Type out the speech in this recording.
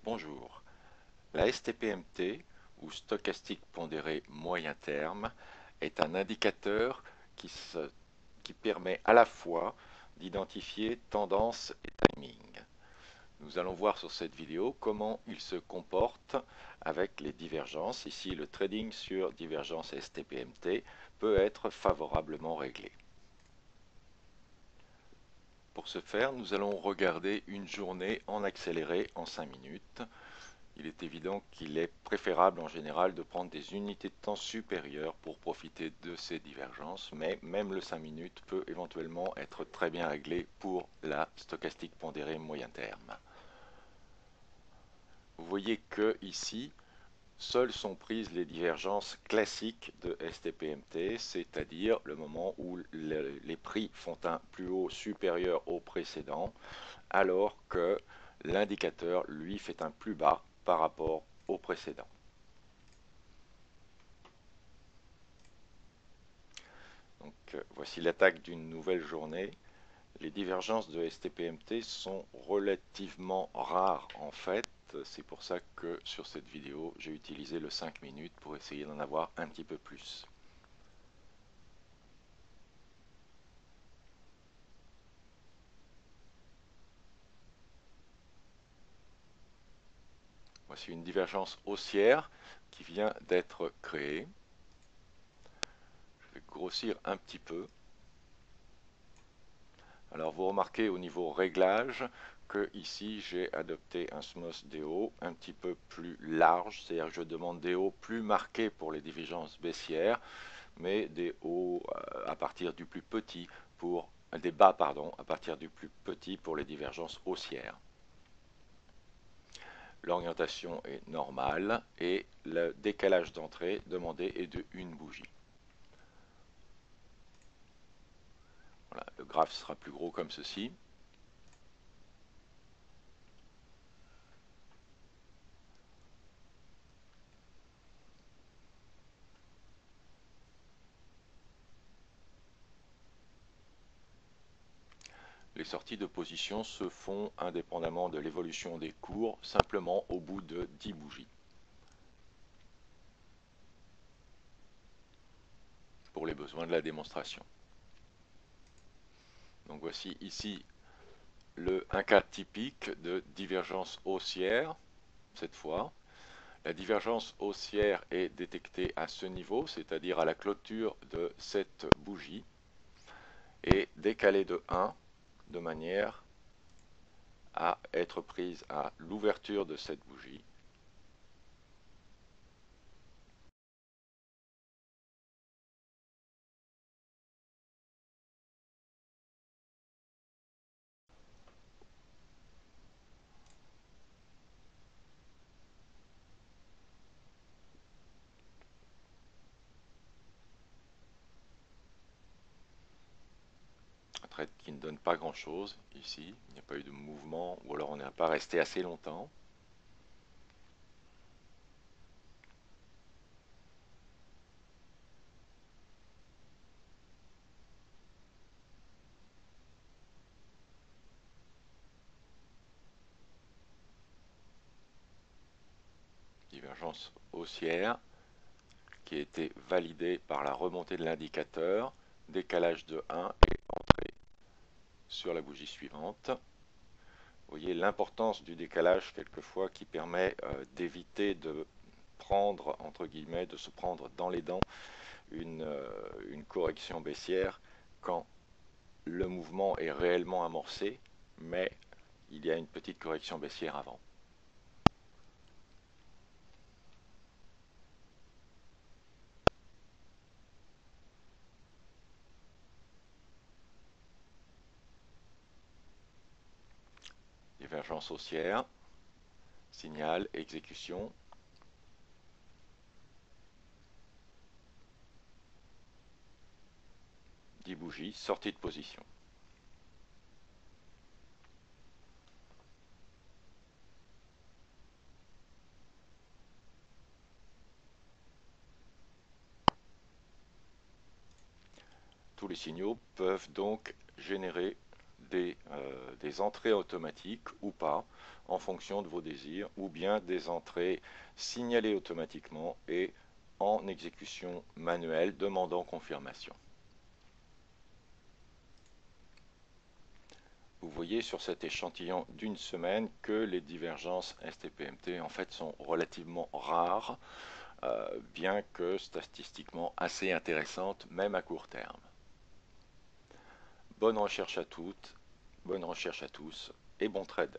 Bonjour. La STPMT, ou stochastique pondéré moyen terme, est un indicateur qui permet à la fois d'identifier tendance et timing. Nous allons voir sur cette vidéo comment il se comporte avec les divergences. Ici, le trading sur divergence STPMT peut être favorablement réglé. Pour ce faire, nous allons regarder une journée en accéléré en 5 minutes. Il est évident qu'il est préférable en général de prendre des unités de temps supérieures pour profiter de ces divergences, mais même le 5 minutes peut éventuellement être très bien réglé pour la stochastique pondérée moyen terme. Vous voyez que ici, seules sont prises les divergences classiques de STPMT, c'est-à-dire le moment où les prix font un plus haut supérieur au précédent, alors que l'indicateur, lui, fait un plus bas par rapport au précédent. Donc, voici l'attaque d'une nouvelle journée. Les divergences de STPMT sont relativement rares en fait. C'est pour ça que sur cette vidéo, j'ai utilisé le 5 minutes pour essayer d'en avoir un petit peu plus. Voici une divergence haussière qui vient d'être créée. Je vais grossir un petit peu. Alors vous remarquez au niveau réglage que ici j'ai adopté un SMOS des hauts un petit peu plus large, c'est-à-dire que je demande des hauts plus marqués pour les divergences baissières, mais des hauts à partir du plus petit pour des bas pardon, à partir du plus petit pour les divergences haussières. L'orientation est normale et le décalage d'entrée demandé est de une bougie. Voilà, le graphe sera plus gros comme ceci. Les sorties de position se font indépendamment de l'évolution des cours, simplement au bout de 10 bougies. Pour les besoins de la démonstration. Donc voici ici un cas typique de divergence haussière, cette fois. La divergence haussière est détectée à ce niveau, c'est-à-dire à la clôture de cette bougie, et décalée de 1 de manière à être prise à l'ouverture de cette bougie. Un trade qui ne donne pas grand-chose ici, il n'y a pas eu de mouvement, ou alors on n'est pas resté assez longtemps. Divergence haussière qui a été validée par la remontée de l'indicateur, décalage de 1 et entrée sur la bougie suivante. Vous voyez l'importance du décalage quelquefois qui permet d'éviter de prendre, entre guillemets, de se prendre dans les dents une correction baissière quand le mouvement est réellement amorcé, mais il y a une petite correction baissière avant. Divergence haussière, signal, exécution. Dix bougies, sortie de position. Tous les signaux peuvent donc générer des entrées automatiques ou pas, en fonction de vos désirs, ou bien des entrées signalées automatiquement et en exécution manuelle demandant confirmation. Vous voyez sur cet échantillon d'une semaine que les divergences STPMT en fait sont relativement rares, bien que statistiquement assez intéressantes, même à court terme. Bonne recherche à toutes, bonne recherche à tous et bon trade.